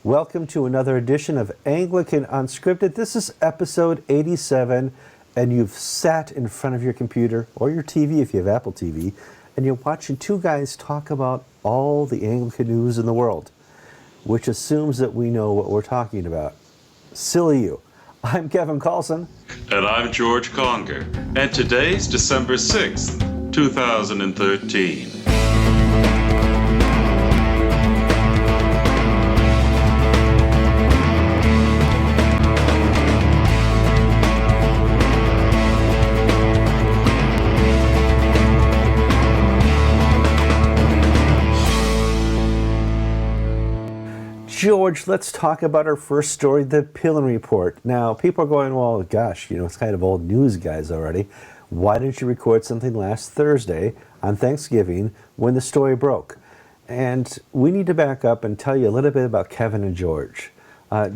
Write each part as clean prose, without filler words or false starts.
Welcome to another edition of Anglican Unscripted. This is episode 87, and you've sat in front of your computer or your TV if you have Apple TV, and you're watching two guys talk about all the Anglican news in the world, which assumes that we know what we're talking about. Silly you. I'm Kevin Carlson. And I'm George Conger. And today's December 6th, 2013. George, let's talk about our first story, the Pillen Report. Now, people are going, well, gosh, it's kind of old news, guys, already. Why didn't you record something last Thursday on Thanksgiving when the story broke? And we need to back up and tell you a little bit about Kevin and George.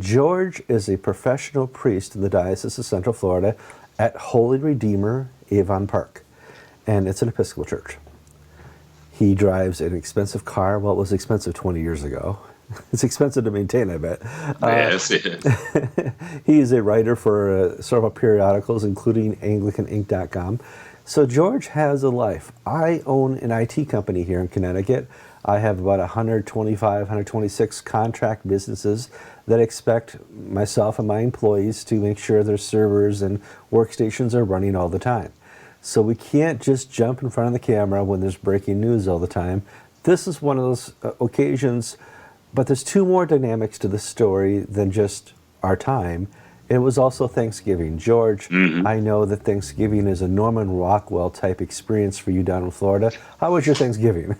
George is a professional priest in the Diocese of Central Florida at Holy Redeemer Avon Park, and it's an Episcopal church. He drives an expensive car. Well, it was expensive 20 years ago. It's expensive to maintain, I bet. Yes, it is. He is a writer for several periodicals, including AnglicanInc.com. So George has a life. I own an IT company here in Connecticut. I have about 125, 126 contract businesses that expect myself and my employees to make sure their servers and workstations are running all the time. So we can't just jump in front of the camera when there's breaking news all the time. This is one of those occasions. But there's two more dynamics to the story than just our time. It was also Thanksgiving. George, I know that Thanksgiving is a Norman Rockwell type experience for you down in Florida. How was your Thanksgiving?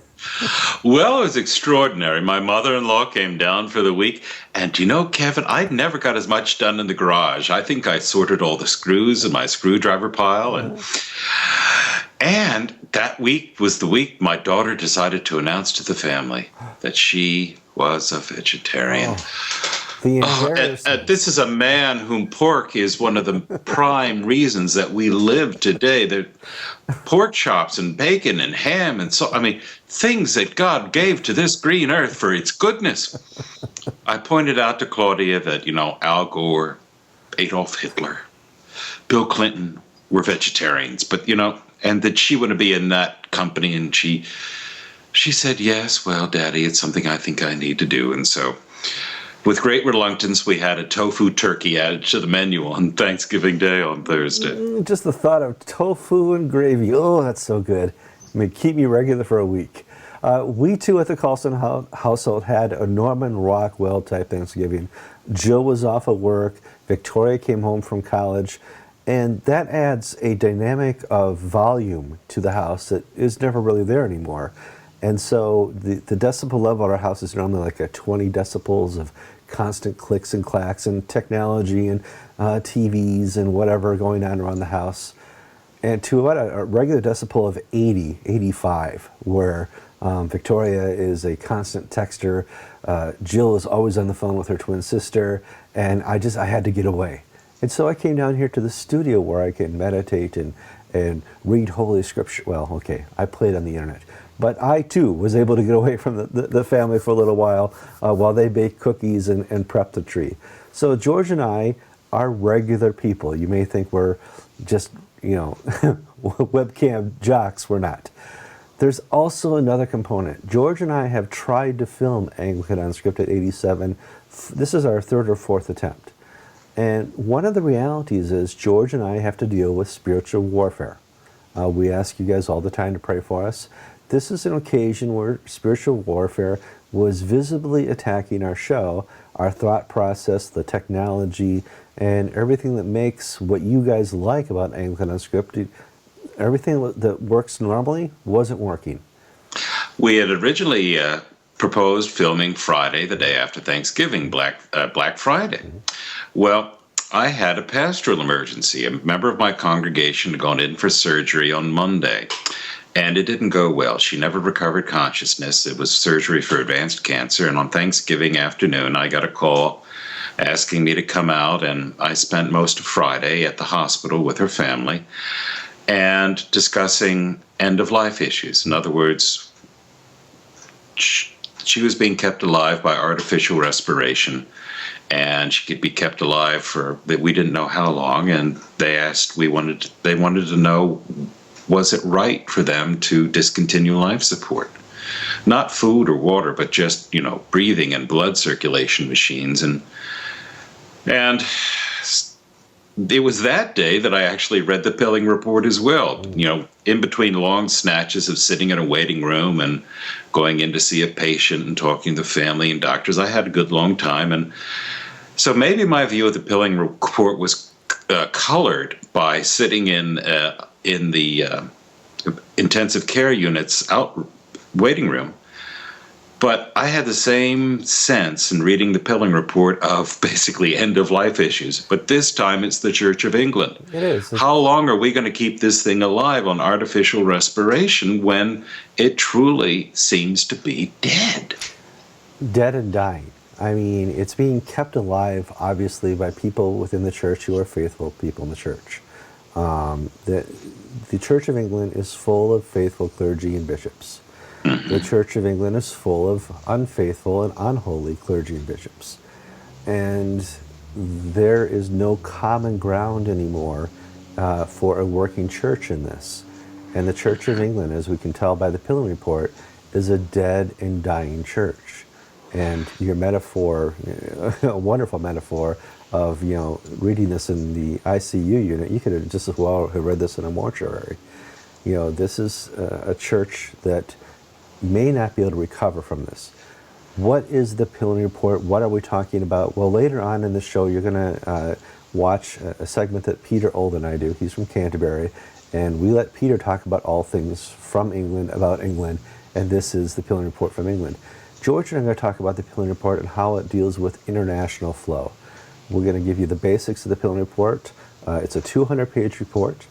Well, it was extraordinary. My mother-in-law came down for the week. And Kevin, I never got as much done in the garage. I think I sorted all the screws in my screwdriver pile. And that week was the week my daughter decided to announce to the family that she was a vegetarian. This is a man whom pork is one of the prime reasons that we live today. The pork chops and bacon and ham and things that God gave to this green earth for its goodness. I pointed out to Claudia that, Al Gore, Adolf Hitler, Bill Clinton were vegetarians, but, and that she wouldn't be in that company, and she said, yes, well, Daddy, it's something I think I need to do. And so with great reluctance, we had a tofu turkey added to the menu on Thanksgiving Day on Thursday. Just the thought of tofu and gravy. Oh, that's so good. Keep me regular for a week. We, too, at the Carlson household had a Norman Rockwell type Thanksgiving. Jill was off of work. Victoria came home from college. And that adds a dynamic of volume to the house that is never really there anymore. And so the decibel level at our house is normally like a 20 decibels of constant clicks and clacks and technology and TVs and whatever going on around the house. And to about a regular decibel of 80, 85, where Victoria is a constant texter. Jill is always on the phone with her twin sister. And I had to get away. And so I came down here to the studio where I can meditate and read Holy Scripture. Well, okay, I played on the internet. But I, too, was able to get away from the family for a little while they baked cookies and prep the tree. So George and I are regular people. You may think we're just, webcam jocks. We're not. There's also another component. George and I have tried to film Anglican Unscripted 87. This is our third or fourth attempt. And one of the realities is George and I have to deal with spiritual warfare. We ask you guys all the time to pray for us. This is an occasion where spiritual warfare was visibly attacking our show, our thought process, the technology, and everything that makes what you guys like about Anglican Unscripted, everything that works normally wasn't working. We had originally proposed filming Friday, the day after Thanksgiving, Black Friday. Well, I had a pastoral emergency. A member of my congregation had gone in for surgery on Monday, and it didn't go well. She never recovered consciousness. It was surgery for advanced cancer, and on Thanksgiving afternoon, I got a call asking me to come out, and I spent most of Friday at the hospital with her family and discussing end-of-life issues. In other words, she she was being kept alive by artificial respiration, and she could be kept alive for we didn't know how long. And they wanted to know, was it right for them to discontinue life support? Not food or water, but just, breathing and blood circulation machines. And it was that day that I actually read the Pilling report as well. In between long snatches of sitting in a waiting room and going in to see a patient and talking to family and doctors, I had a good long time. And so maybe my view of the Pilling report was colored by sitting in the intensive care unit's waiting room. But I had the same sense in reading the Pilling report of basically end-of-life issues. But this time it's the Church of England. It is. How long are we going to keep this thing alive on artificial respiration when it truly seems to be dead? Dead and dying. I mean, it's being kept alive, obviously, by people within the church who are faithful people in the church. The Church of England is full of faithful clergy and bishops. The Church of England is full of unfaithful and unholy clergy and bishops. And there is no common ground anymore for a working church in this. And the Church of England, as we can tell by the Pilling report, is a dead and dying church. And your metaphor, a wonderful metaphor of, reading this in the ICU unit, you could have just as well have read this in a mortuary. This is a church that may not be able to recover from this. What is the Pilling report? What are we talking about? Well, later on in the show, you're going to watch a segment that Peter Old and I do. He's from Canterbury, and we let Peter talk about all things from England, about England, and this is the Pilling report from England. George and I are going to talk about the Pilling report and how it deals with international flow. We're going to give you the basics of the Pilling report. It's a 200-page report.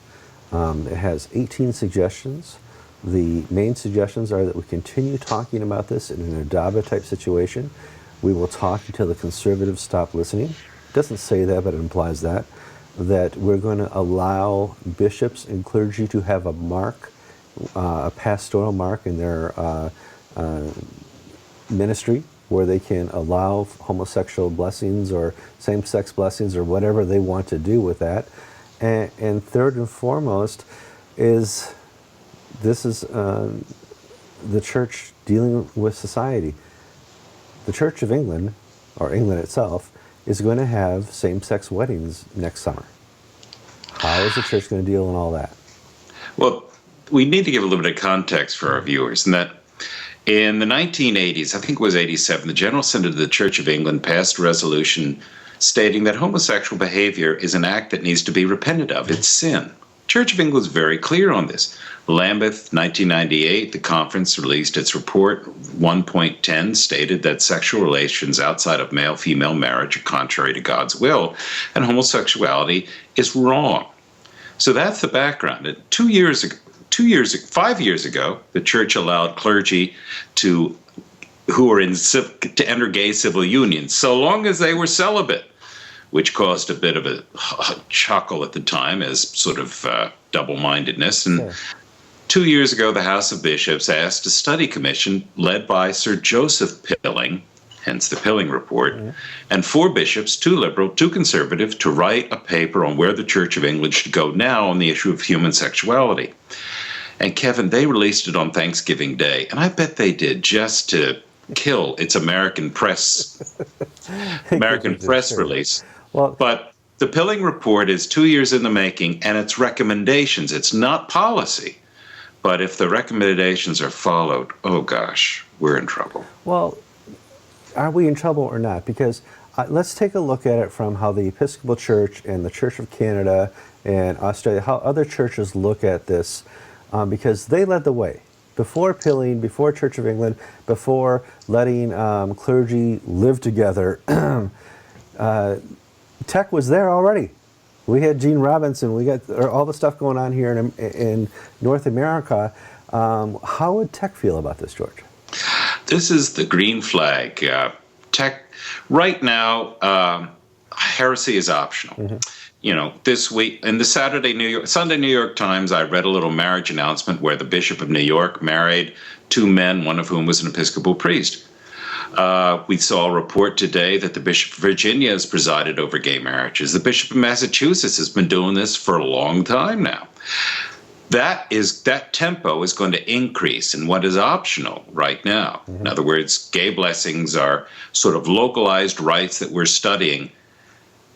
It has 18 suggestions. The main suggestions are that we continue talking about this in an Adaba-type situation. We will talk until the conservatives stop listening. It doesn't say that, but it implies that we're going to allow bishops and clergy to have a mark, a pastoral mark in their ministry, where they can allow homosexual blessings or same-sex blessings or whatever they want to do with that. And third and foremost is this is the church dealing with society. The Church of England, or England itself, is going to have same-sex weddings next summer. How is the church going to deal with all that? Well, we need to give a little bit of context for our viewers, and that in the 1980s, I think it was 87, the General Synod of the Church of England passed a resolution stating that homosexual behavior is an act that needs to be repented of. It's sin. Church of England is very clear on this. Lambeth, 1998, the conference released its report 1.10, stated that sexual relations outside of male-female marriage are contrary to God's will, and homosexuality is wrong. So that's the background. 5 years ago, the church allowed clergy to enter gay civil unions, so long as they were celibate, which caused a bit of a chuckle at the time as sort of double-mindedness. And 2 years ago, the House of Bishops asked a study commission led by Sir Joseph Pilling, hence the Pilling report, and 4 bishops, 2 liberal, 2 conservative, to write a paper on where the Church of England should go now on the issue of human sexuality. And Kevin, they released it on Thanksgiving Day, and I bet they did just to kill its American press release. But the Pilling report is 2 years in the making, and it's recommendations. It's not policy. But if the recommendations are followed, oh gosh, we're in trouble. Well, are we in trouble or not? Because let's take a look at it from how the Episcopal Church and the Church of Canada and Australia, how other churches look at this, because they led the way. Before Pilling, before Church of England, before letting clergy live together, tech was there already. We had Gene Robinson. We got all the stuff going on here in North America. How would tech feel about this, George? This is the green flag. Tech right now, heresy is optional. This week in the Sunday New York Times, I read a little marriage announcement where the Bishop of New York married 2 men, one of whom was an Episcopal priest. We saw a report today that the Bishop of Virginia has presided over gay marriages. The Bishop of Massachusetts has been doing this for a long time now. That tempo is going to increase in what is optional right now. In other words, gay blessings are sort of localized rights that we're studying.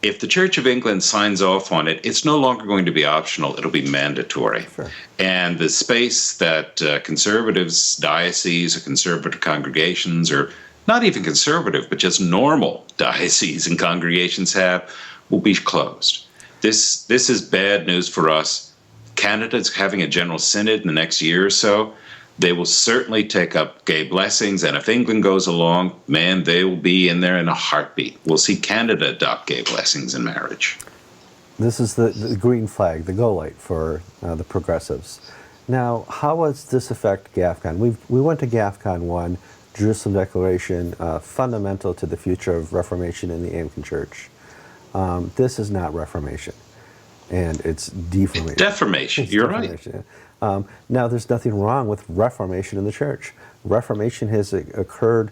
If the Church of England signs off on it, it's no longer going to be optional. It'll be mandatory. Sure. And the space that conservatives, dioceses, or conservative congregations, or not even conservative, but just normal dioceses and congregations have, will be closed. This is bad news for us. Canada's having a general synod in the next year or so. They will certainly take up gay blessings, and if England goes along, man, they will be in there in a heartbeat. We'll see Canada adopt gay blessings in marriage. This is the green flag, the go light for the progressives. Now, how does this affect GAFCON? We went to GAFCON 1, Jerusalem Declaration, fundamental to the future of Reformation in the Anglican Church. This is not Reformation, and it's deformation. Deformation, you're deformation. right. Now, there's nothing wrong with Reformation in the church. Reformation has occurred,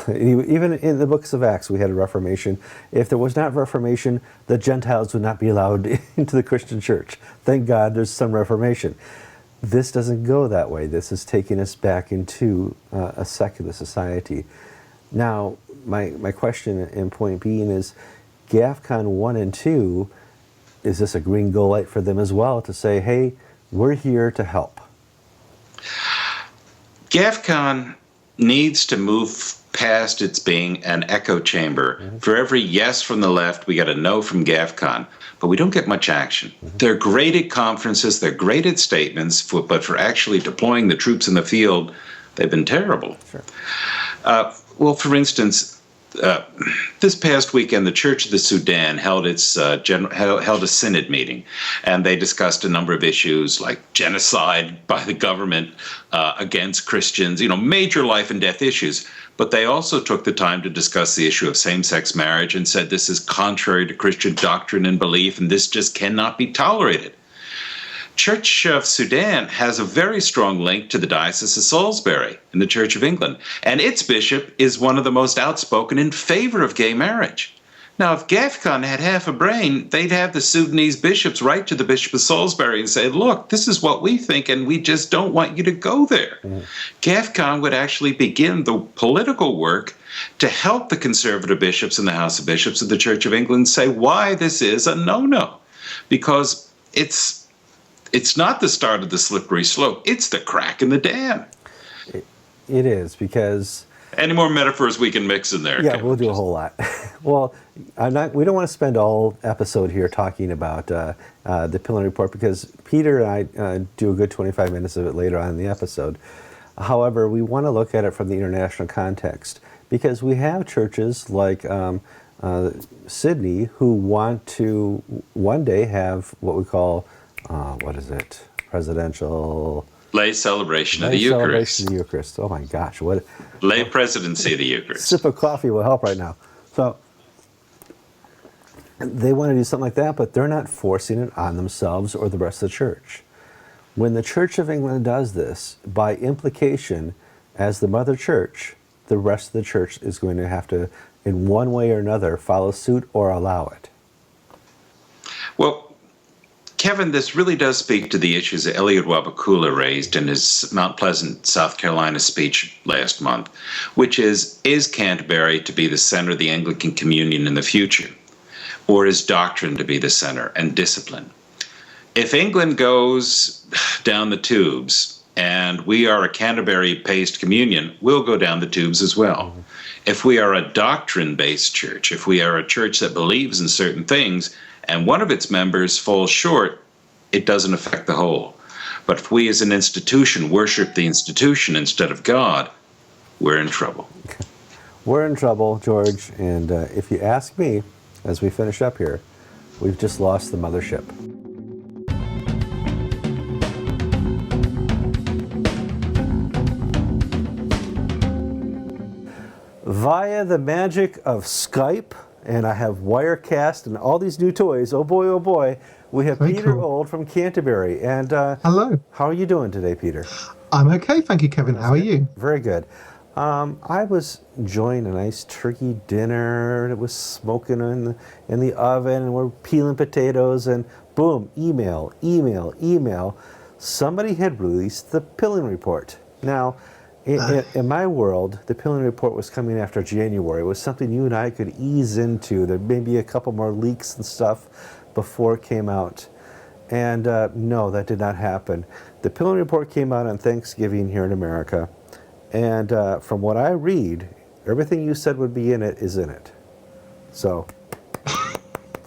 even in the books of Acts, we had a Reformation. If there was not Reformation, the Gentiles would not be allowed into the Christian church. Thank God there's some Reformation. This doesn't go that way. This is taking us back into a secular society. Now, my question and point being is, GAFCON 1 and 2, is this a green go light for them as well to say, hey, we're here to help? GAFCON needs to move past its being an echo chamber. For every yes from the left, we get a no from GAFCON, but we don't get much action. They're great at conferences, they're great at statements, but for actually deploying the troops in the field, they've been terrible. Sure. Well, for instance, this past weekend, the Church of the Sudan held held a synod meeting, and they discussed a number of issues like genocide by the government against Christians, major life and death issues. But they also took the time to discuss the issue of same-sex marriage and said this is contrary to Christian doctrine and belief, and this just cannot be tolerated. Church of Sudan has a very strong link to the Diocese of Salisbury in the Church of England, and its bishop is one of the most outspoken in favor of gay marriage. Now, if GAFCON had half a brain, they'd have the Sudanese bishops write to the Bishop of Salisbury and say, look, this is what we think, and we just don't want you to go there. GAFCON would actually begin the political work to help the conservative bishops in the House of Bishops of the Church of England say why this is a no-no, because it's not the start of the slippery slope. It's the crack in the dam. It is, because... Any more metaphors we can mix in there? Yeah, we'll do a whole lot. Well, we don't want to spend all episode here talking about the Pillar Report, because Peter and I do a good 25 minutes of it later on in the episode. However, we want to look at it from the international context, because we have churches like Sydney who want to one day have what we call... presidential... Lay celebration of the Eucharist. Celebration of the Eucharist. Oh my gosh, what... Lay presidency of the Eucharist. Sip of coffee will help right now. So, they want to do something like that, but they're not forcing it on themselves or the rest of the church. When the Church of England does this, by implication, as the mother church, the rest of the church is going to have to, in one way or another, follow suit or allow it. Well, Kevin, this really does speak to the issues that Eliud Wabakula raised in his Mount Pleasant, South Carolina speech last month, which is Canterbury to be the center of the Anglican Communion in the future, or is doctrine to be the center and discipline? If England goes down the tubes and we are a Canterbury-based communion, we'll go down the tubes as well. If we are a doctrine-based church, if we are a church that believes in certain things, and one of its members falls short, it doesn't affect the whole. But if we as an institution worship the institution instead of God, we're in trouble. We're in trouble, George, and if you ask me, as we finish up here, we've just lost the mothership. Via the magic of Skype, and I have Wirecast and all these new toys. Oh boy, we have Very Peter cool. Old from Canterbury. And Hello. how are you doing today, Peter? I'm okay, thank you, Kevin. How are you? Very good. I was enjoying a nice turkey dinner, and it was smoking in the oven, and we're peeling potatoes, and boom, email. Somebody had released the Pilling Report. Now, in my world, the Pilling Report was coming after January. It was something you and I could ease into. There may be a couple more leaks and stuff before it came out. And no, that did not happen. The Pilling Report came out on Thanksgiving here in America. And from what I read, everything you said would be in it is in it. So,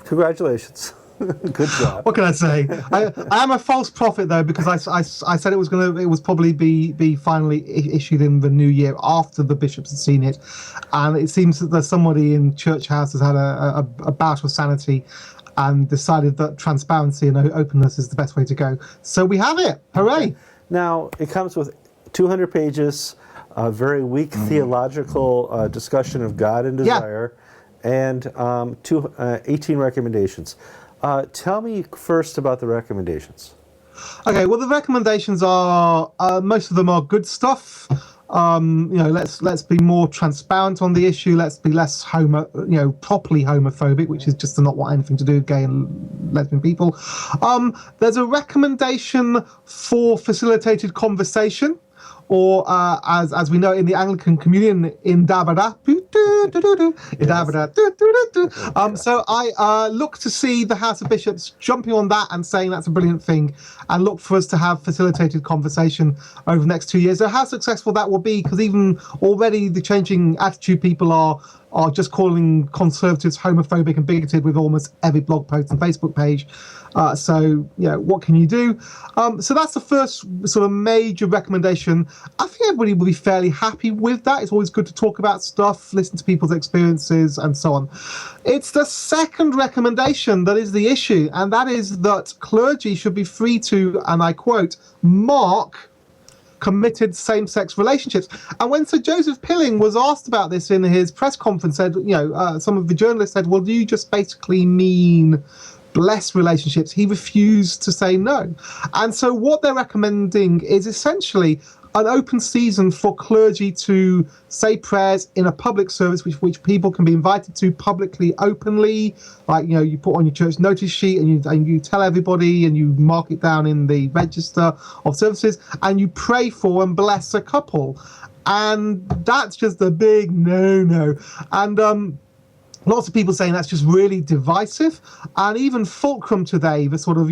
congratulations. Good job. What can I say? I am a false prophet though, because I said it was probably be finally issued in the new year after the bishops had seen it, and it seems that somebody in Church House has had a bout of sanity and decided that transparency and openness is the best way to go. So we have it. Hooray! Okay. Now it comes with 200 pages, a very weak theological discussion of God and desire, and 18 recommendations. Tell me first about the recommendations. Okay, well, the recommendations are most of them are good stuff. Let's be more transparent on the issue. Let's be less properly homophobic, which is just to not want anything to do with gay and lesbian people. There's a recommendation for facilitated conversation, or as we know in the Anglican Communion, in Dabada. So I look to see the House of Bishops jumping on that and saying that's a brilliant thing, and look for us to have facilitated conversation over the next 2 years. So how successful that will be, because even already the changing attitude people are just calling conservatives homophobic and bigoted with almost every blog post and Facebook page. What can you do? So that's the first sort of major recommendation. I think everybody will be fairly happy with that. It's always good to talk about stuff, listen to people's experiences, and so on. It's the second recommendation that is the issue, and that is that clergy should be free to, and I quote, mark committed same-sex relationships. And when Sir Joseph Pilling was asked about this in his press conference, some of the journalists said, well, do you just basically mean blessed relationships? He refused to say no. And so what they're recommending is essentially an open season for clergy to say prayers in a public service, which people can be invited to publicly, openly. Like, you put on your church notice sheet and you tell everybody, and you mark it down in the register of services, and you pray for and bless a couple. And that's just a big no-no. And lots of people saying that's just really divisive, and even Fulcrum today, the sort of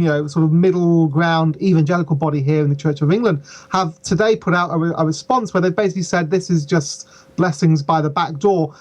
middle ground evangelical body here in the Church of England, have today put out a response where they basically said this is just blessings by the back door.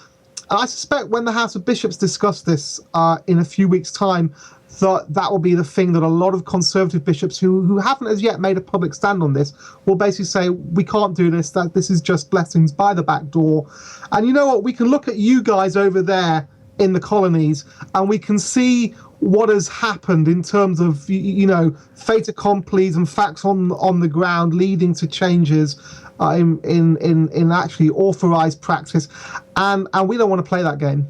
And I suspect when the House of Bishops discuss this in a few weeks' time, that will be the thing that a lot of conservative bishops who haven't as yet made a public stand on this will basically say, we can't do this, that this is just blessings by the back door. And you know what, we can look at you guys over there in the colonies, and we can see what has happened in terms of fait accomplis and facts on the ground leading to changes in actually authorized practice, and we don't want to play that game.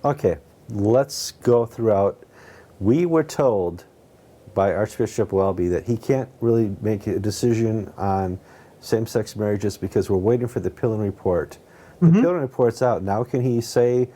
Okay, let's go throughout. We were told by Archbishop Welby that he can't really make a decision on same-sex marriages because we're waiting for the Pilling Report. The Pilling Report's out. Now can he say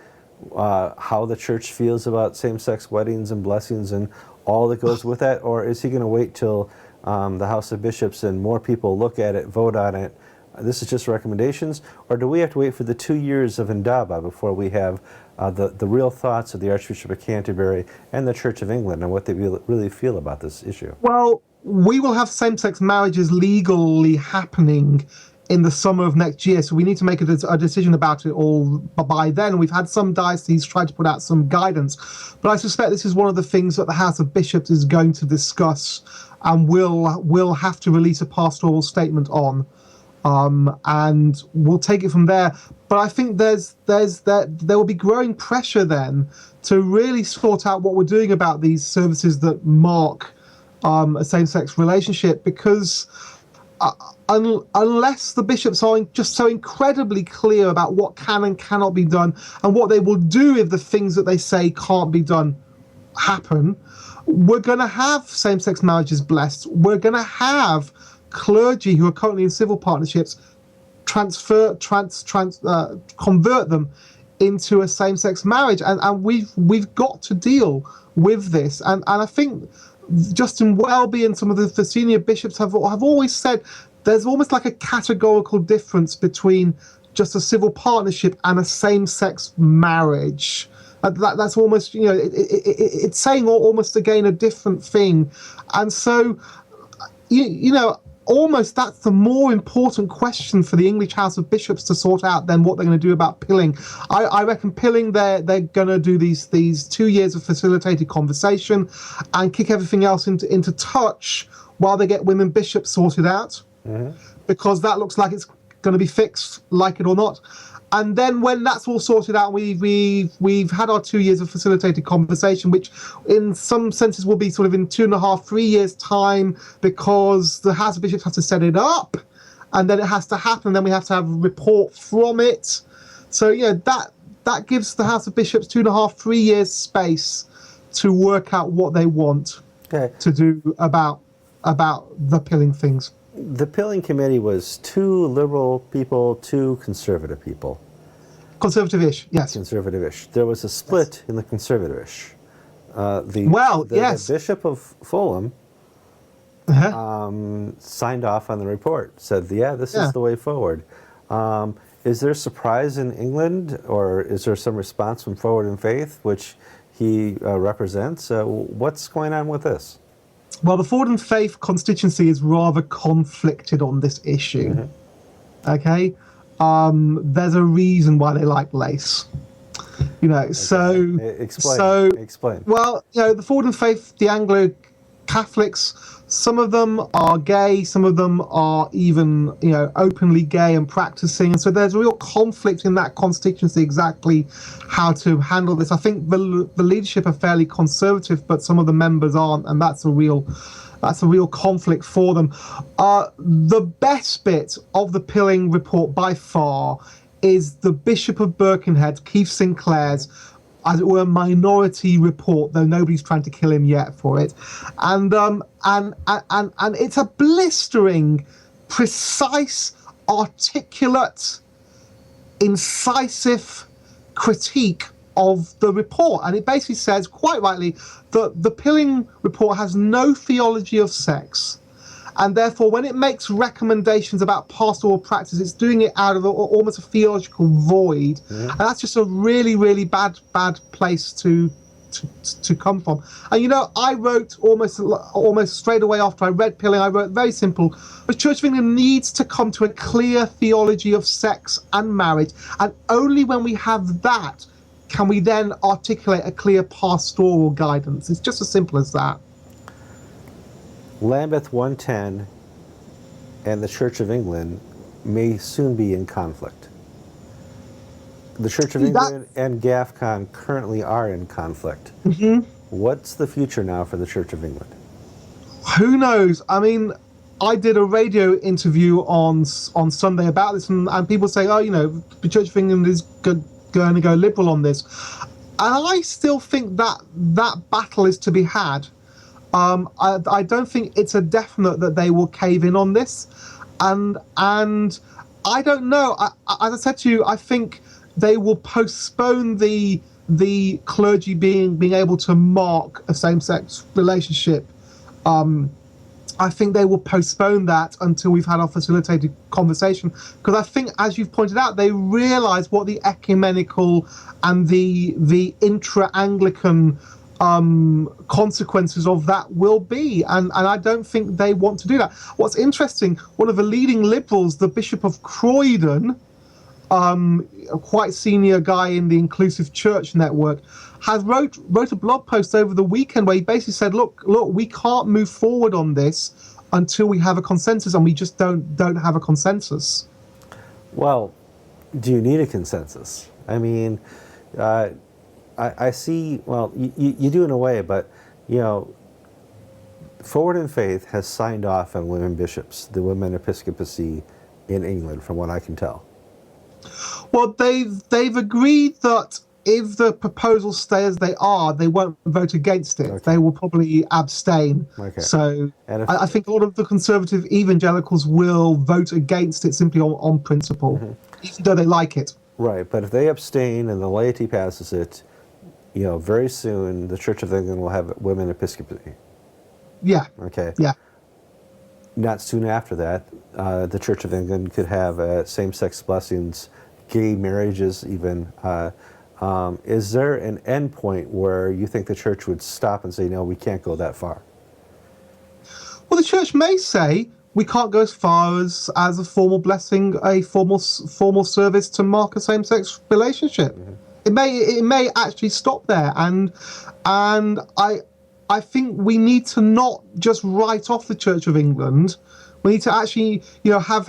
how the church feels about same-sex weddings and blessings and all that goes with that, or is he going to wait till the House of Bishops and more people look at it, vote on it? This is just recommendations, or do we have to wait for the 2 years of Indaba before we have the real thoughts of the Archbishop of Canterbury and the Church of England and what they really feel about this issue? Well, we will have same-sex marriages legally happening in the summer of next year, so we need to make a decision about it all by then. We've had some dioceses try to put out some guidance, but I suspect this is one of the things that the House of Bishops is going to discuss and will have to release a pastoral statement on, and we'll take it from there. But I think there will be growing pressure then to really sort out what we're doing about these services that mark a same-sex relationship, because unless the bishops are just so incredibly clear about what can and cannot be done, and what they will do if the things that they say can't be done happen, we're going to have same-sex marriages blessed. We're going to have clergy who are currently in civil partnerships convert them into a same-sex marriage, and we've got to deal with this. And I think Justin Welby and some of the senior bishops have always said there's almost like a categorical difference between just a civil partnership and a same-sex marriage. That's almost, it's saying almost again a different thing. And so, almost that's the more important question for the English House of Bishops to sort out than what they're going to do about pilling. I reckon pilling, they're going to do these 2 years of facilitated conversation and kick everything else into touch while they get women bishops sorted out, because that looks like it's going to be fixed, like it or not. And then when that's all sorted out, we've had our 2 years of facilitated conversation, which in some senses will be sort of in 2.5, 3 years' time, because the House of Bishops has to set it up, and then it has to happen, and then we have to have a report from it. So, that gives the House of Bishops 2.5, 3 years space to work out what they want to do about the pilling things. The pilling committee was 2 liberal people, 2 conservative people. Conservative-ish, yes. Conservative-ish. There was a split in the conservative-ish. The Bishop of Fulham signed off on the report, said, this is the way forward. Is there surprise in England, or is there some response from Forward in Faith, which he represents? What's going on with this? Well, the Forward in Faith constituency is rather conflicted on this issue. Okay? There's a reason why they like lace. Explain. Well, the Forward in Faith, the Anglo-Catholics, some of them are gay, some of them are even, openly gay and practicing. And so there's a real conflict in that constituency exactly how to handle this. I think the leadership are fairly conservative, but some of the members aren't, and that's a real conflict for them. The best bit of the pilling report by far is the Bishop of Birkenhead, Keith Sinclair's, as it were, minority report, though nobody's trying to kill him yet for it. And it's a blistering, precise, articulate, incisive critique of the report. And it basically says, quite rightly, that the pilling report has no theology of sex. And therefore, when it makes recommendations about pastoral practice, it's doing it out of almost a theological void. And that's just a really, really bad place to come from. And I wrote almost straight away after I read pilling, I wrote very simple: the Church of England needs to come to a clear theology of sex and marriage, and only when we have that can we then articulate a clear pastoral guidance. It's just as simple as that. Lambeth 110 and the Church of England may soon be in conflict. The Church of England and GAFCON currently are in conflict. What's the future now for the Church of England? Who knows? I mean, I did a radio interview on Sunday about this, and people say, the Church of England is going to go liberal on this. And I still think that battle is to be had. I don't think it's a definite that they will cave in on this, and I don't know. As I said to you, I think they will postpone the clergy being able to mark a same-sex relationship. I think they will postpone that until we've had our facilitated conversation, because I think, as you've pointed out, they realise what the ecumenical and the intra-Anglican consequences of that will be, and I don't think they want to do that. What's interesting, one of the leading liberals, the Bishop of Croydon, a quite senior guy in the Inclusive Church Network, has wrote a blog post over the weekend where he basically said, look, we can't move forward on this until we have a consensus, and we just don't have a consensus. Well, do you need a consensus? I mean, I see, well, you do in a way, but, Forward in Faith has signed off on women bishops, the women episcopacy in England, from what I can tell. Well, they've agreed that if the proposals stay as they are, they won't vote against it. Okay. They will probably abstain. Okay. So And if- I think a lot of the conservative evangelicals will vote against it simply on principle, even though they like it. Right, but if they abstain and the laity passes it, very soon the Church of England will have women episcopacy. Yeah. Okay. Yeah. Not soon after that, the Church of England could have same-sex blessings, gay marriages even. Is there an end point where you think the church would stop and say, no, we can't go that far? Well, the church may say we can't go as far as a formal blessing, a formal service to mark a same-sex relationship. It may actually stop there, and I think we need to not just write off the Church of England. We need to actually, have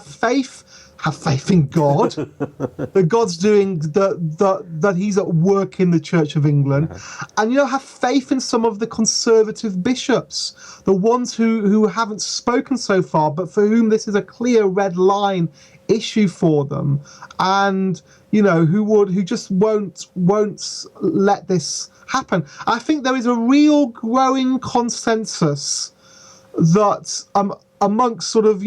faith. Have faith in God, that God's doing that He's at work in the Church of England, and have faith in some of the conservative bishops, the ones who haven't spoken so far, but for whom this is a clear red line issue for them, and who just won't let this happen. I think there is a real growing consensus that amongst sort of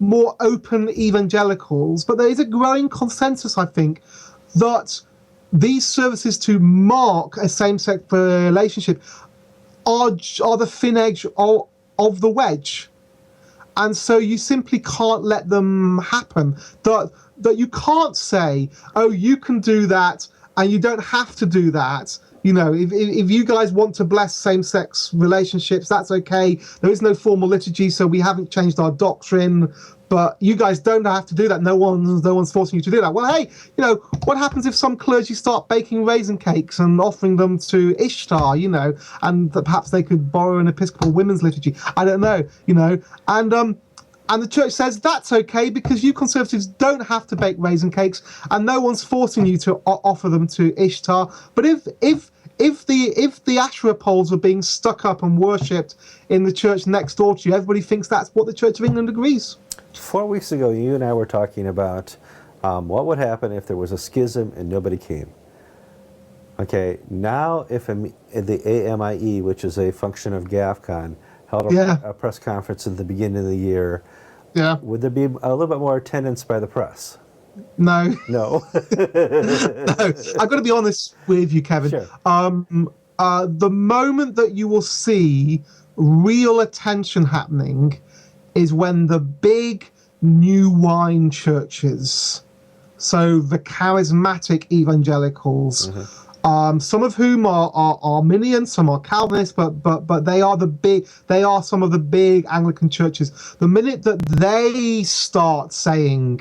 more open evangelicals, but there is a growing consensus, I think, that these services to mark a same-sex relationship are the thin edge of the wedge, and so you simply can't let them happen. That you can't say, oh, you can do that and you don't have to do that. If you guys want to bless same-sex relationships, that's okay. There is no formal liturgy, so we haven't changed our doctrine. But you guys don't have to do that. No one's forcing you to do that. Well, hey, what happens if some clergy start baking raisin cakes and offering them to Ishtar, and perhaps they could borrow an Episcopal women's liturgy? I don't know, and the church says that's okay because you conservatives don't have to bake raisin cakes, and no one's forcing you to offer them to Ishtar. But if the Asherah poles were being stuck up and worshipped in the church next door to you, everybody thinks that's what the Church of England agrees. 4 weeks ago, you and I were talking about what would happen if there was a schism and nobody came. Okay, now if the AMIE, which is a function of GAFCON, held a press conference at the beginning of the year, would there be a little bit more attendance by the press? No. No. No. I've got to be honest with you, Kevin. Sure. The moment that you will see real attention happening is when the big new wine churches, so the charismatic evangelicals, some of whom are Arminian, some are Calvinist, but they are some of the big Anglican churches. The minute that they start saying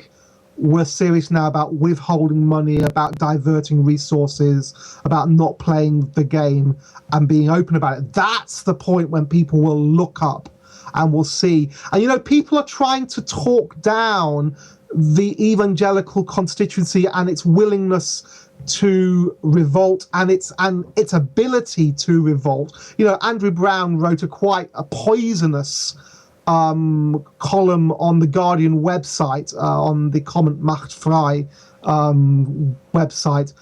we're serious now about withholding money, about diverting resources, about not playing the game and being open about it, that's the point when people will look up and will see. And people are trying to talk down the evangelical constituency and its willingness to revolt and its ability to revolt. Andrew Brown wrote quite a poisonous column on the Guardian website, on the Comment Macht Frei website,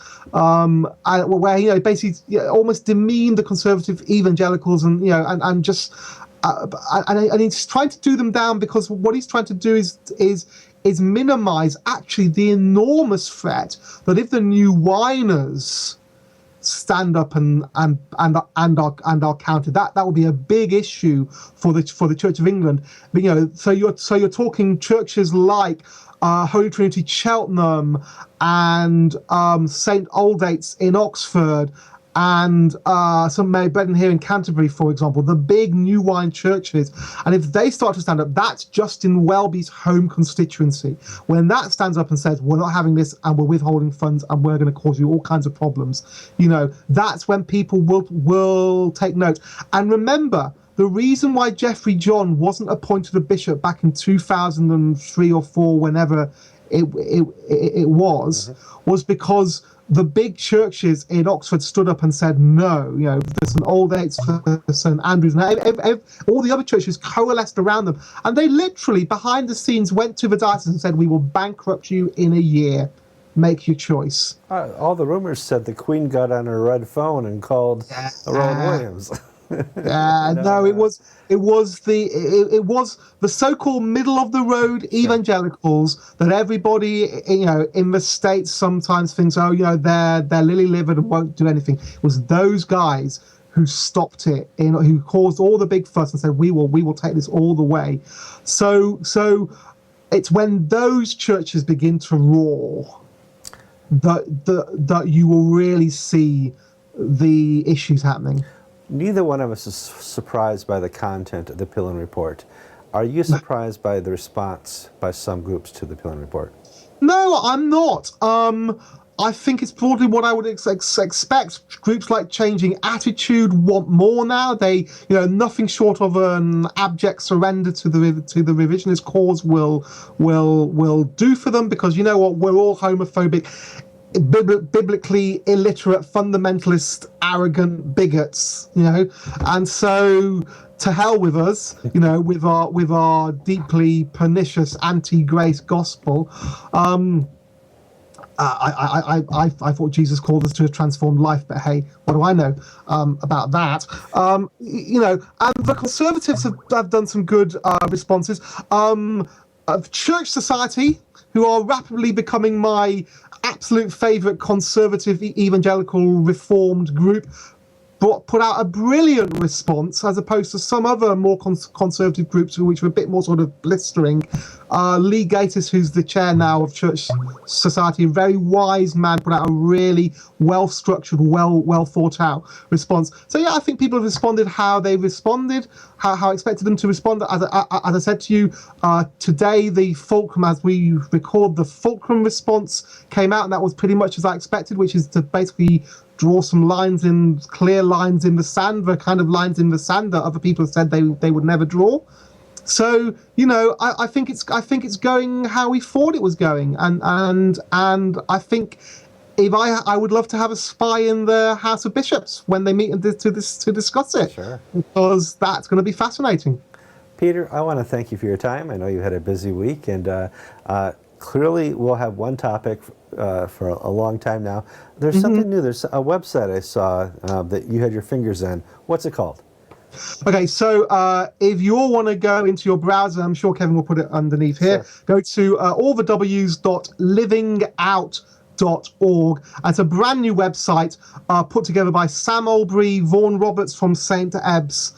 where he basically almost demeaned the conservative evangelicals and just and he's trying to do them down because what he's trying to do is minimize actually the enormous threat that if the new whiners stand up and are counted, that will be a big issue for the Church of England. But, so you're talking churches like Holy Trinity Cheltenham and St Aldate's in Oxford and St Mary Bredon here in Canterbury, for example, the big new wine churches. And if they start to stand up, that's Justin Welby's home constituency. When that stands up and says, we're not having this and we're withholding funds and we're going to cause you all kinds of problems, that's when people will take note. And remember, the reason why Geoffrey John wasn't appointed a bishop back in 2003 or 4, whenever it was because the big churches in Oxford stood up and said no. There's St Aldate's, St Andrews, and all the other churches coalesced around them, and they literally behind the scenes went to the diocese and said, we will bankrupt you in a year. make your choice. All the rumors said the Queen got on her red phone and called Rowan Williams. No, it was the so-called middle of the road evangelicals that everybody in the States sometimes thinks, they're lily-livered and won't do anything. It was those guys who stopped it, who caused all the big fuss and said, we will take this all the way. So it's when those churches begin to roar that you will really see the issues happening. Neither one of us is surprised by the content of the Pillen Report. Are you surprised by the response by some groups to the Pillen Report? No, I'm not. I think it's broadly what I would expect. Groups like Changing Attitude want more now. They, nothing short of an abject surrender to the revisionist cause will do for them, because you know what, we're all homophobic, biblically illiterate, fundamentalist, arrogant bigots, and so to hell with us, with our deeply pernicious anti-grace gospel. I thought Jesus called us to a transformed life, but hey, what do I know about that? And the Conservatives have done some good responses. Church Society, who are rapidly becoming my absolute favourite conservative evangelical reformed group, put out a brilliant response, as opposed to some other more conservative groups which were a bit more sort of blistering. Lee Gatiss, who's the chair now of Church Society, a very wise man, put out a really well-structured, well thought out response. So yeah, I think people have responded how they responded, how I expected them to respond. As I said to you, today the Fulcrum, as we record, the Fulcrum response came out, and that was pretty much as I expected, which is to basically draw some clear lines in the sand, the kind of lines in the sand that other people said they would never draw. So I think it's going how we thought it was going, and I think I would love to have a spy in the House of Bishops when they meet to discuss it, Sure, because that's going to be fascinating. Peter, I want to thank you for your time. I know you had a busy week, and clearly we'll have one topic for a long time now. There's something new. There's a website I saw that you had your fingers in. What's it called? Okay, so if you all want to go into your browser, I'm sure Kevin will put it underneath here. Sure. Go to allthews.livingout.org. It's a brand new website put together by Sam Albury, Vaughan Roberts from St. Ebbs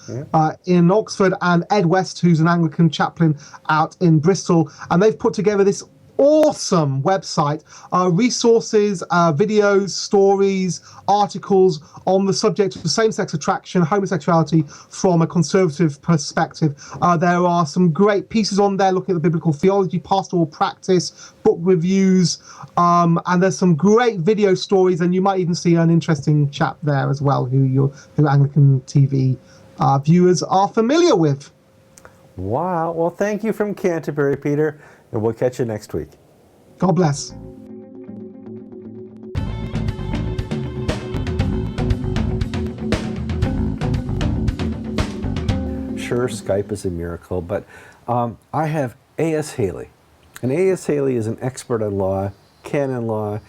in Oxford, and Ed West, who's an Anglican chaplain out in Bristol. And they've put together this awesome website, resources, videos, stories, articles on the subject of same-sex attraction, homosexuality from a conservative perspective. There are some great pieces on there looking at the biblical theology, pastoral practice, book reviews, and there's some great video stories, and you might even see an interesting chap there as well who Anglican TV viewers are familiar with. Wow. Well, thank you from Canterbury, Peter. And we'll catch you next week. God bless. Sure, Skype is a miracle, but I have A.S. Haley. And A.S. Haley is an expert on law, canon law,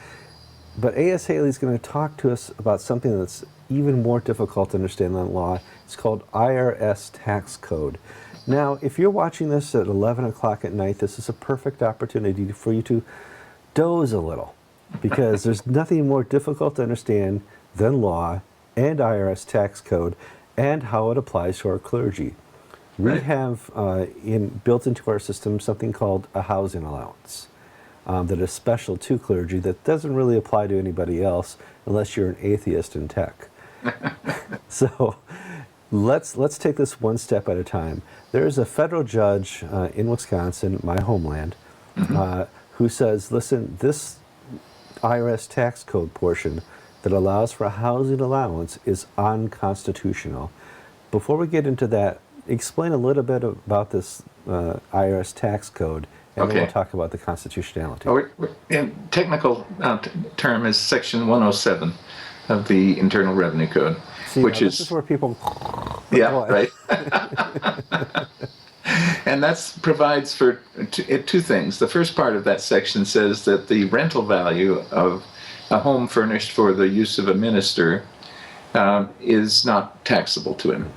but A.S. Haley is going to talk to us about something that's even more difficult to understand than law. It's called IRS tax code. Now, if you're watching this at 11 o'clock at night, this is a perfect opportunity for you to doze a little, because there's nothing more difficult to understand than law and IRS tax code and how it applies to our clergy. We have built into our system something called a housing allowance that is special to clergy that doesn't really apply to anybody else unless you're an atheist in tech. So let's take this one step at a time. There's a federal judge in Wisconsin, my homeland, who says, listen, this IRS tax code portion that allows for a housing allowance is unconstitutional. Before we get into that, explain a little bit about this IRS tax code, and then we'll talk about the constitutionality. In technical term is Section 107 of the Internal Revenue Code. See, which this is where people... Yeah, right. And that provides for two things. The first part of that section says that the rental value of a home furnished for the use of a minister is not taxable to him.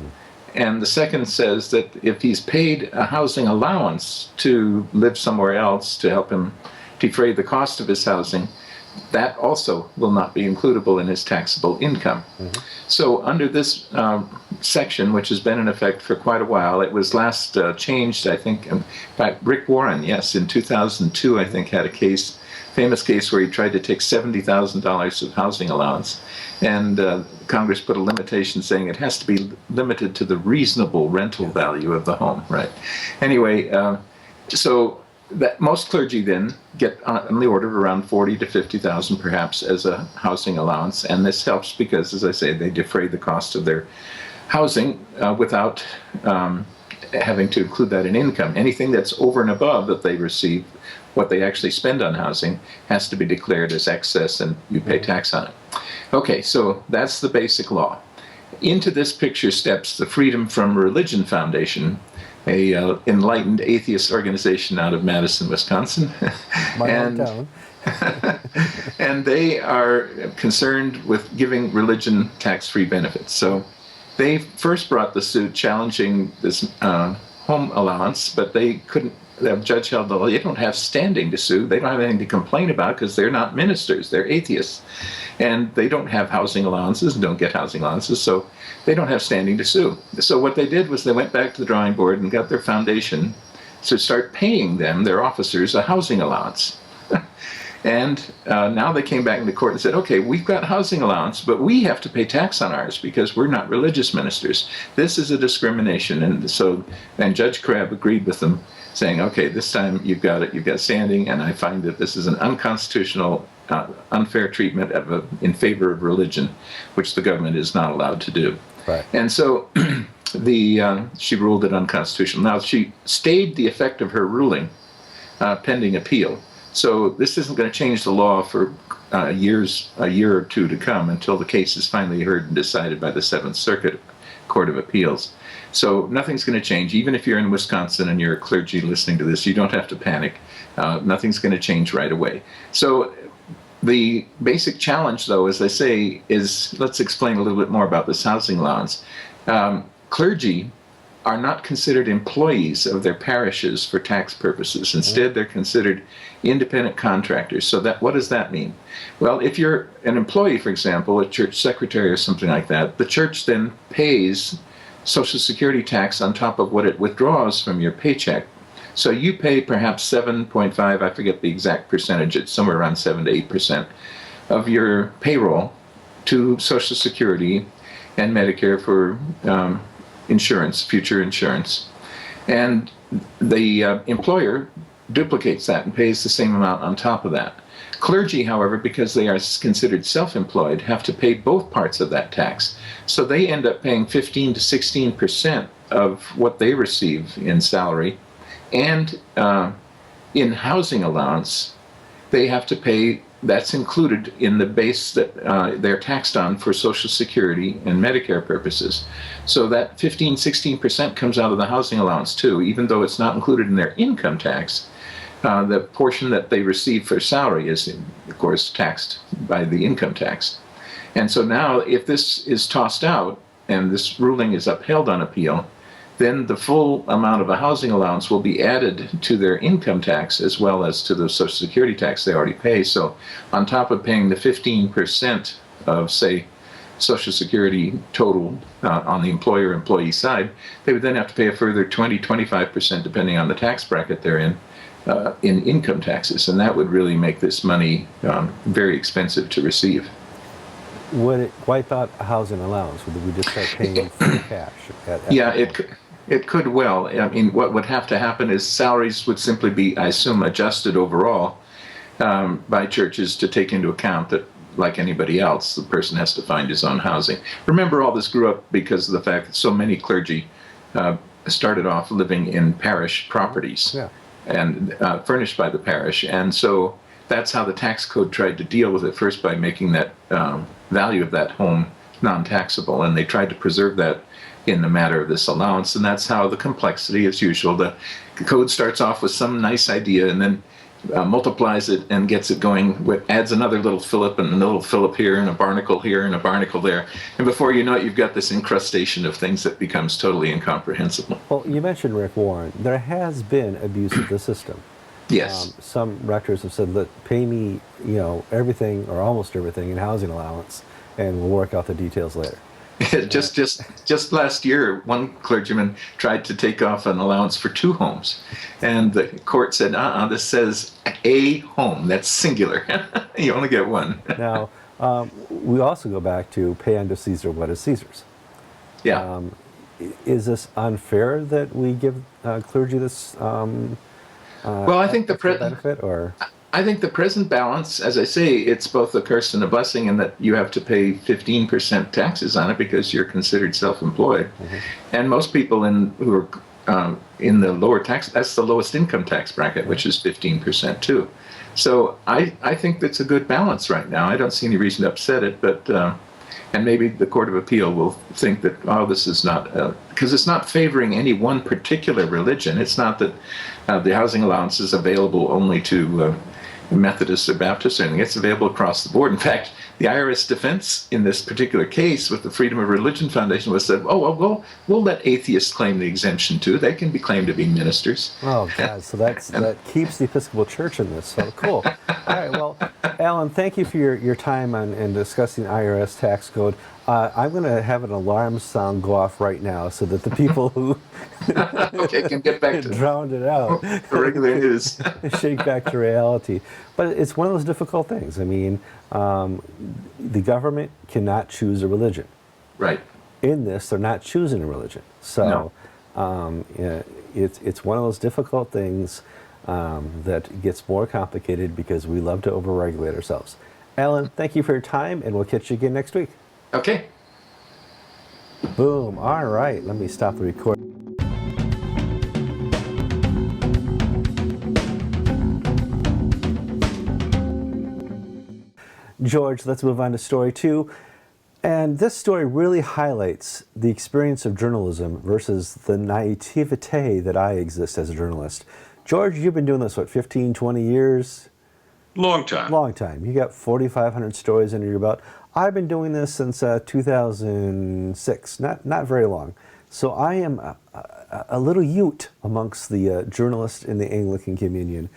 And the second says that if he's paid a housing allowance to live somewhere else to help him defray the cost of his housing, that also will not be includable in his taxable income. So under this section, which has been in effect for quite a while, it was last changed, I think, by Rick Warren, yes, in 2002, I think, had a case, famous case where he tried to take $70,000 of housing allowance. And Congress put a limitation saying it has to be limited to the reasonable rental value of the home, right? Anyway, so that most clergy then get on the order of around 40 to 50,000 perhaps as a housing allowance, and this helps because, as I say, they defray the cost of their housing without having to include that in income. Anything that's over and above that they receive, what they actually spend on housing, has to be declared as excess, and you pay tax on it. Okay, so that's the basic law. Into this picture steps the Freedom from Religion Foundation, a enlightened atheist organization out of Madison, Wisconsin. My hometown. And they are concerned with giving religion tax-free benefits. So they first brought the suit challenging this home allowance, but they couldn't. The judge held that they don't have standing to sue. They don't have anything to complain about because they're not ministers. They're atheists. And they don't have housing allowances and don't get housing allowances, so they don't have standing to sue. So what they did was they went back to the drawing board and got their foundation to start paying them, their officers, a housing allowance. And now they came back into court and said, okay, we've got housing allowance, but we have to pay tax on ours because we're not religious ministers. This is a discrimination. And Judge Crabb agreed with them, saying, okay, this time you've got standing, and I find that this is an unconstitutional, unfair treatment in favor of religion, which the government is not allowed to do. Right. And so she ruled it unconstitutional. Now, she stayed the effect of her ruling pending appeal. So this isn't going to change the law for a year or two to come until the case is finally heard and decided by the Seventh Circuit Court of Appeals. So nothing's going to change. Even if you're in Wisconsin and you're a clergy listening to this, you don't have to panic. Nothing's going to change right away. So the basic challenge, though, as I say, is let's explain a little bit more about this housing allowance. Clergy are not considered employees of their parishes for tax purposes. Instead, they're considered independent contractors. So what does that mean? Well, if you're an employee, for example, a church secretary or something like that, the church then pays Social Security tax on top of what it withdraws from your paycheck. So you pay perhaps 7.5, I forget the exact percentage, it's somewhere around 7 to 8% of your payroll to Social Security and Medicare for insurance, future insurance. And the employer duplicates that and pays the same amount on top of that. Clergy, however, because they are considered self-employed, have to pay both parts of that tax. So they end up paying 15 to 16% of what they receive in salary. And in housing allowance, they have to pay, that's included in the base that they're taxed on for Social Security and Medicare purposes. So that 15, 16% comes out of the housing allowance too, even though it's not included in their income tax. The portion that they receive for salary is, of course, taxed by the income tax. And so now, if this is tossed out and this ruling is upheld on appeal, then the full amount of a housing allowance will be added to their income tax as well as to the Social Security tax they already pay. So on top of paying the 15% of, say, Social Security total on the employer-employee side, they would then have to pay a further 20, 25%, depending on the tax bracket they're in income taxes. And that would really make this money very expensive to receive. Would it wipe out a housing allowance? Would we just start paying for cash? Yeah, it could well. I mean, what would have to happen is salaries would simply be, I assume, adjusted overall by churches to take into account that, like anybody else, the person has to find his own housing. Remember, all this grew up because of the fact that so many clergy started off living in parish properties and furnished by the parish. And so that's how the tax code tried to deal with it, first by making that value of that home non-taxable. And they tried to preserve that in the matter of this allowance. And that's how the complexity, as usual, the code starts off with some nice idea and then multiplies it and gets it going, adds another little Philip and a little Philip here and a barnacle here and a barnacle there. And before you know it, you've got this incrustation of things that becomes totally incomprehensible. Well, you mentioned Rick Warren. There has been abuse of the system. Yes. Some rectors have said, look, pay me, everything or almost everything in housing allowance, and we'll work out the details later. Just last year, one clergyman tried to take off an allowance for 2 homes, and the court said, this says a home. That's singular. You only get one. Now, we also go back to pay unto Caesar what is Caesar's. Yeah. Is this unfair that we give clergy this well, I think the benefit, or? I think the present balance, as I say, it's both a curse and a blessing in that you have to pay 15% taxes on it because you're considered self-employed. Mm-hmm. And most people who are in the lower tax, that's the lowest income tax bracket, which is 15% too. So I think that's a good balance right now. I don't see any reason to upset it, but and maybe the Court of Appeal will think that, this is not, because it's not favoring any one particular religion. It's not that the housing allowance is available only to Methodists or Baptists or anything. It's available across the board. In fact, the IRS defense in this particular case with the Freedom of Religion Foundation was said, we'll let atheists claim the exemption too. They can be claimed to be ministers. Oh, God. So that keeps the Episcopal Church in this. So cool. All right. Well, Alan, thank you for your time on discussing IRS tax code. I'm going to have an alarm sound go off right now so that the people who can get back to drowned it out the regular news. Shake back to reality. But it's one of those difficult things. I mean, the government cannot choose a religion. Right. In this, they're not choosing a religion. So it's one of those difficult things that gets more complicated because we love to overregulate ourselves. Alan, thank you for your time, and we'll catch you again next week. Okay. Boom. All right. Let me stop the recording. George, let's move on to story 2. And this story really highlights the experience of journalism versus the naivete that I exist as a journalist. George, you've been doing this, 15, 20 years? Long time. Long time. You got 4,500 stories under your belt. I've been doing this since 2006, not very long. So I am a little ute amongst the journalists in the Anglican Communion.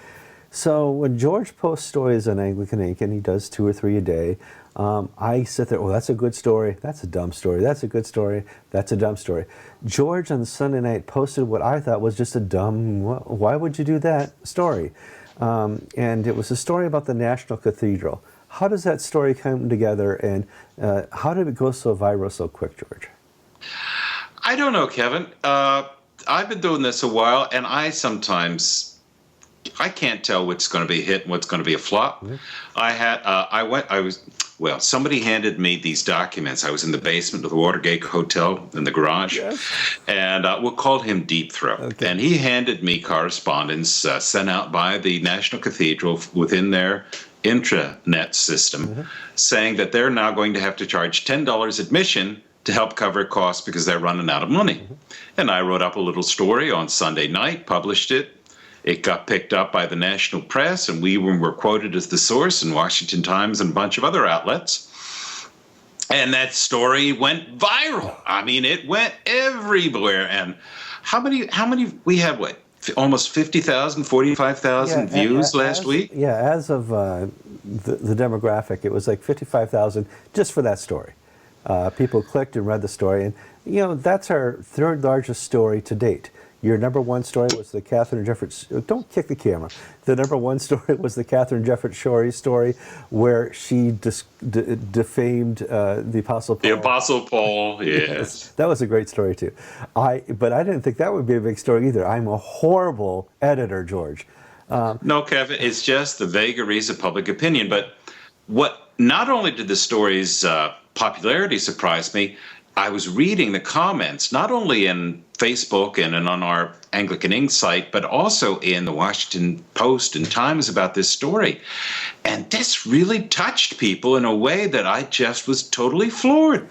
So when George posts stories on Anglican Ink, and he does 2 or 3 a day, I sit there, that's a good story, that's a dumb story, that's a good story, that's a dumb story. George on Sunday night posted what I thought was just a dumb, why would you do that story? And it was a story about the National Cathedral. How does that story come together, and how did it go so viral so quick, George? I don't know, Kevin. I've been doing this a while, and I can't tell what's going to be a hit and what's going to be a flop. Mm-hmm. Somebody handed me these documents. I was in the basement of the Watergate Hotel in the garage, yes. And we'll call him Deep Throat. Okay. And he handed me correspondence sent out by the National Cathedral within their intranet system, mm-hmm. saying that they're now going to have to charge $10 admission to help cover costs because they're running out of money. Mm-hmm. And I wrote up a little story on Sunday night, published it. It got picked up by the national press, and we were quoted as the source in Washington Times and a bunch of other outlets. And that story went viral. I mean, it went everywhere. And how many we had, almost 50,000, 45,000 views last week? Yeah, as of the demographic, it was like 55,000 just for that story. People clicked and read the story. And, that's our 3rd largest story to date. Your number 1 story was the Catherine Jefferts. Don't kick the camera. The number 1 story was the Catherine Jefferts Schori story, where she defamed the Apostle Paul. The Apostle Paul, yes. That was a great story too. But I didn't think that would be a big story either. I'm a horrible editor, George. No, Kevin, it's just the vagaries of public opinion. But not only did the story's popularity surprise me, I was reading the comments, not only in Facebook and on our Anglican Ink site, but also in the Washington Post and Times about this story. And this really touched people in a way that I just was totally floored.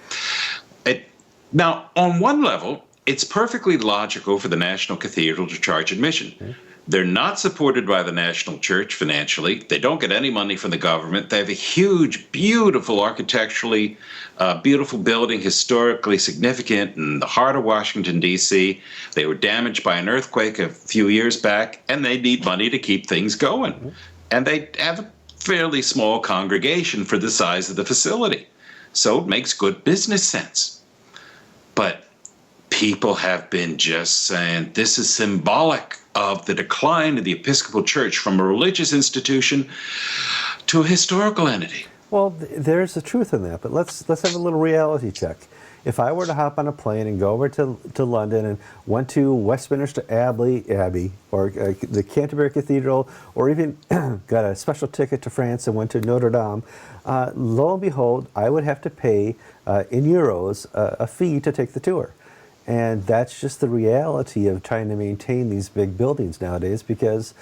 Now, on one level, it's perfectly logical for the National Cathedral to charge admission. They're not supported by the national church financially. They don't get any money from the government. They have a huge, beautiful, architecturally beautiful building, historically significant in the heart of Washington, D.C. They were damaged by an earthquake a few years back, and they need money to keep things going. And they have a fairly small congregation for the size of the facility. So it makes good business sense. But people have been just saying this is symbolic of the decline of the Episcopal Church from a religious institution to a historical entity. Well, there's a truth in that, but let's have a little reality check. If I were to hop on a plane and go over to London and went to Westminster Abbey or the Canterbury Cathedral, or even got a special ticket to France and went to Notre Dame, lo and behold, I would have to pay in euros a fee to take the tour. And that's just the reality of trying to maintain these big buildings nowadays because,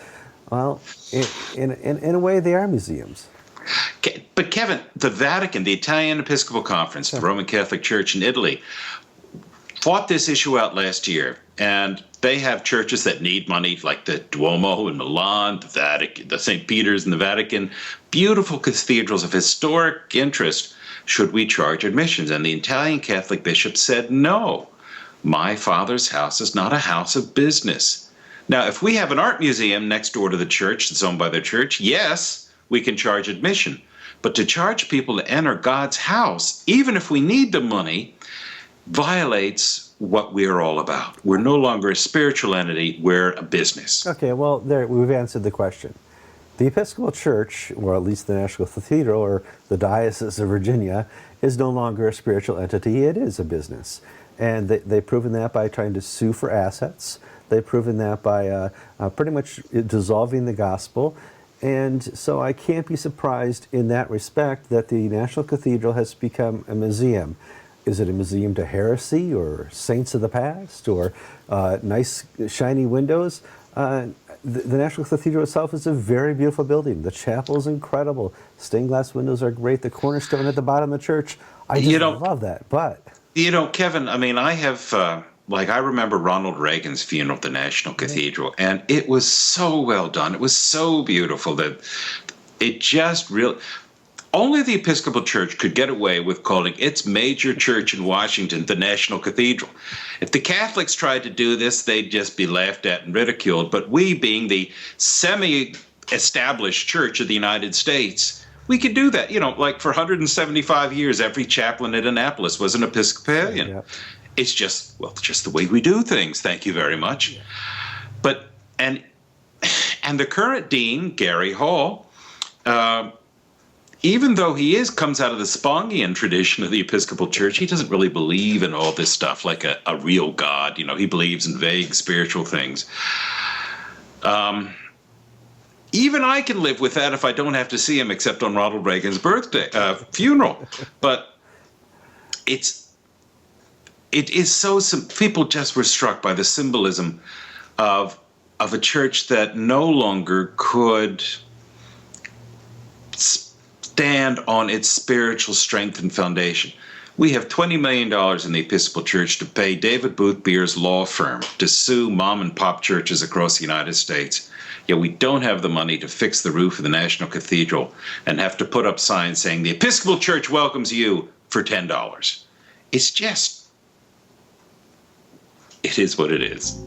well, in a way, they are museums. But Kevin, the Vatican, the Italian Episcopal Conference, the Roman Catholic Church in Italy, fought this issue out last year. And they have churches that need money, like the Duomo in Milan, the Vatican, the St. Peter's in the Vatican, beautiful cathedrals of historic interest. Should we charge admissions? And the Italian Catholic bishop said no. My Father's house is not a house of business. Now, if we have an art museum next door to the church that's owned by the church, yes, we can charge admission. But to charge people to enter God's house, even if we need the money, violates what we're all about. We're no longer a spiritual entity, we're a business. Okay, well, there we've answered the question. The Episcopal Church, or at least the National Cathedral, or the Diocese of Virginia, is no longer a spiritual entity, it is a business. And they've proven that by trying to sue for assets. They've proven that by pretty much dissolving the gospel. And so I can't be surprised in that respect that the National Cathedral has become a museum. Is it a museum to heresy or saints of the past or nice shiny windows? The National Cathedral itself is a very beautiful building. The chapel is incredible. Stained glass windows are great. The cornerstone at the bottom of the church, I just love that. But Kevin, I mean, I have, I remember Ronald Reagan's funeral at the National Cathedral, and it was so well done. It was so beautiful that it just really, only the Episcopal Church could get away with calling its major church in Washington the National Cathedral. If the Catholics tried to do this, they'd just be laughed at and ridiculed. But we, being the semi-established church of the United States, we could do that. Like for 175 years, every chaplain at Annapolis was an Episcopalian. Yeah. It's just the way we do things. Thank you very much. Yeah. But and the current dean, Gary Hall, even though he comes out of the Spongian tradition of the Episcopal Church, he doesn't really believe in all this stuff like a real God. He believes in vague spiritual things. Even I can live with that if I don't have to see him except on Ronald Reagan's funeral. But it is so people just were struck by the symbolism of a church that no longer could stand on its spiritual strength and foundation. We have $20 million in the Episcopal Church to pay David Booth Beer's law firm to sue mom and pop churches across the United States. Yet we don't have the money to fix the roof of the National Cathedral and have to put up signs saying the Episcopal Church welcomes you for $10. It's just, it is what it is.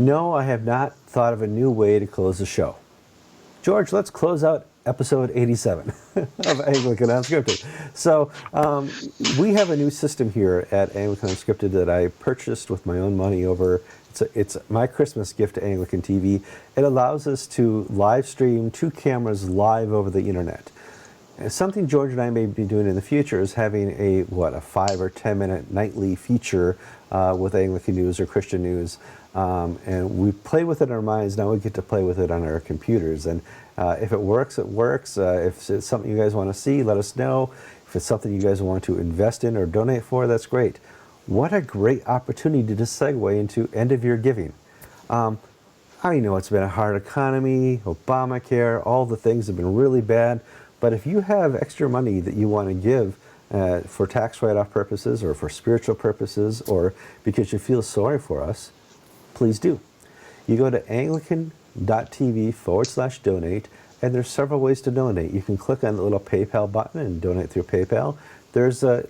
no, I have not thought of a new way to close the show. George, let's close out episode 87 of Anglican Unscripted. So we have a new system here at Anglican Unscripted that I purchased with my own money over. It's my Christmas gift to AnglicanTV. It allows us to live stream 2 cameras live over the internet. And something George and I may be doing in the future is having a 5 or 10 minute nightly feature with Anglican News or Christian News. And we play with it in our minds, now we get to play with it on our computers. And if it works, it works. If it's something you guys want to see, let us know. If it's something you guys want to invest in or donate for, that's great. What a great opportunity to segue into end of year giving. I know it's been a hard economy, Obamacare, all the things have been really bad. But if you have extra money that you want to give for tax write-off purposes or for spiritual purposes or because you feel sorry for us, please do. You go to Anglican.tv/donate, and there's several ways to donate. You can click on the little PayPal button and donate through PayPal. There's a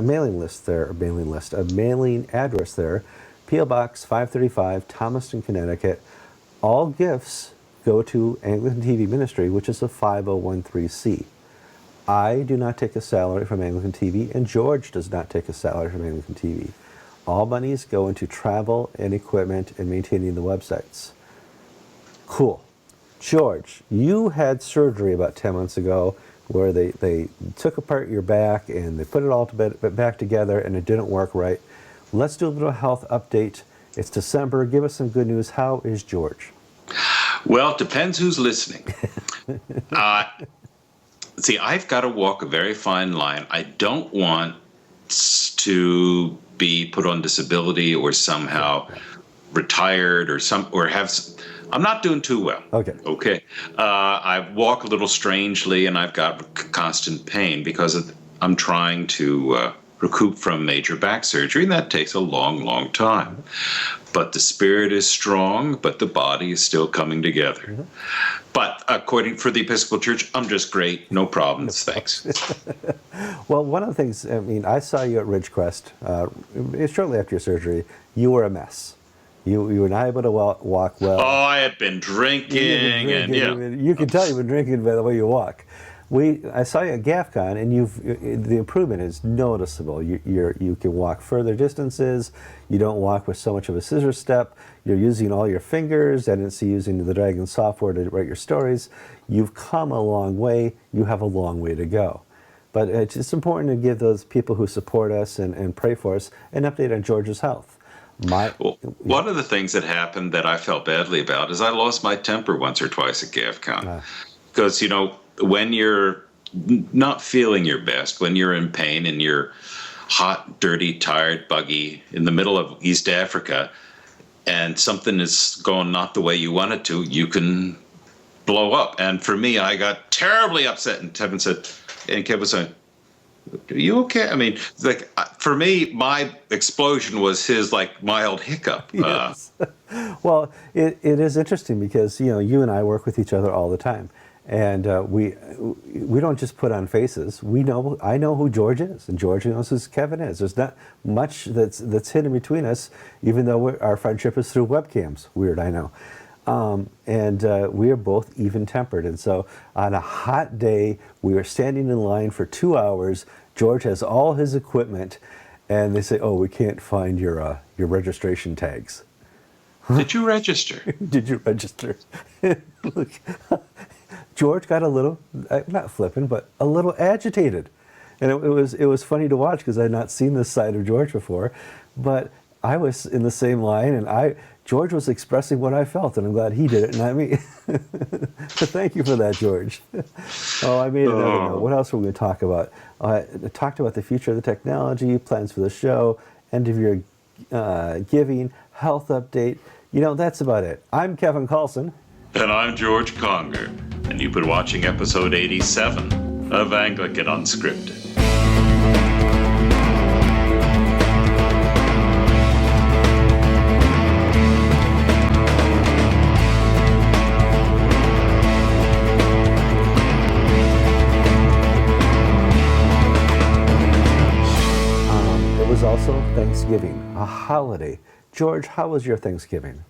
mailing list there, a mailing address there, P.O. Box 535, Thomaston, Connecticut. All gifts go to Anglican TV Ministry, which is a 5013C. I do not take a salary from Anglican TV, and George does not take a salary from Anglican TV. All monies go into travel and equipment and maintaining the websites. Cool. George, you had surgery about 10 months ago where they took apart your back and they put it all back together and it didn't work right. Let's do a little health update. It's December. Give us some good news. How is George? Well, it depends who's listening. See, I've got to walk a very fine line. I don't want to be put on disability or somehow retired or I'm not doing too well. Okay. I walk a little strangely and I've got constant pain because I'm trying to recoup from major back surgery, and that takes a long, long time. But the spirit is strong, but the body is still coming together. Mm-hmm. But for the Episcopal Church, I'm just great. No problems. Thanks. Well, one of the things, I saw you at Ridgecrest shortly after your surgery. You were a mess. You were not able to walk well. Oh, I had been drinking. You can tell you've been drinking by the way you walk. I saw you at GAFCON, and the improvement is noticeable. You can walk further distances. You don't walk with so much of a scissor step. You're using all your fingers. I didn't see you using the Dragon software to write your stories. You've come a long way. You have a long way to go. But it's important to give those people who support us and pray for us an update on George's health. One of the things that happened that I felt badly about is I lost my temper once or twice at GAFCON. Because, when you're not feeling your best, when you're in pain and you're hot, dirty, tired, buggy in the middle of East Africa, and something is going not the way you want it to, you can blow up. And for me, I got terribly upset, and Kevin was saying, "Are you okay?" For me, my explosion was his mild hiccup. Yes. Well, it is interesting because you and I work with each other all the time. And we don't just put on faces. I know who George is, and George knows who Kevin is. There's not much that's hidden between us, even though our friendship is through webcams. Weird, I know. And we are both even-tempered. And so on a hot day, we are standing in line for 2 hours. George has all his equipment, and they say, "Oh, we can't find your registration tags." Did you register? Did you register? Look. George got a little, not flippant, but a little agitated. And it was funny to watch because I had not seen this side of George before. But I was in the same line, and George was expressing what I felt, and I'm glad he did it, not me. So thank you for that, George. I made another note. What else were we going to talk about? I talked about the future of the technology, plans for the show, end of year giving, health update. That's about it. I'm Kevin Carlson. And I'm George Conger, and you've been watching episode 87 of Anglican Unscripted. It was also Thanksgiving, a holiday. George, how was your Thanksgiving?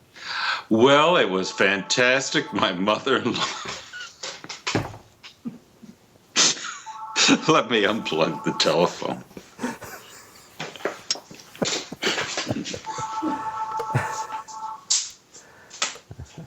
Well, it was fantastic. My mother-in-law... Let me unplug the telephone.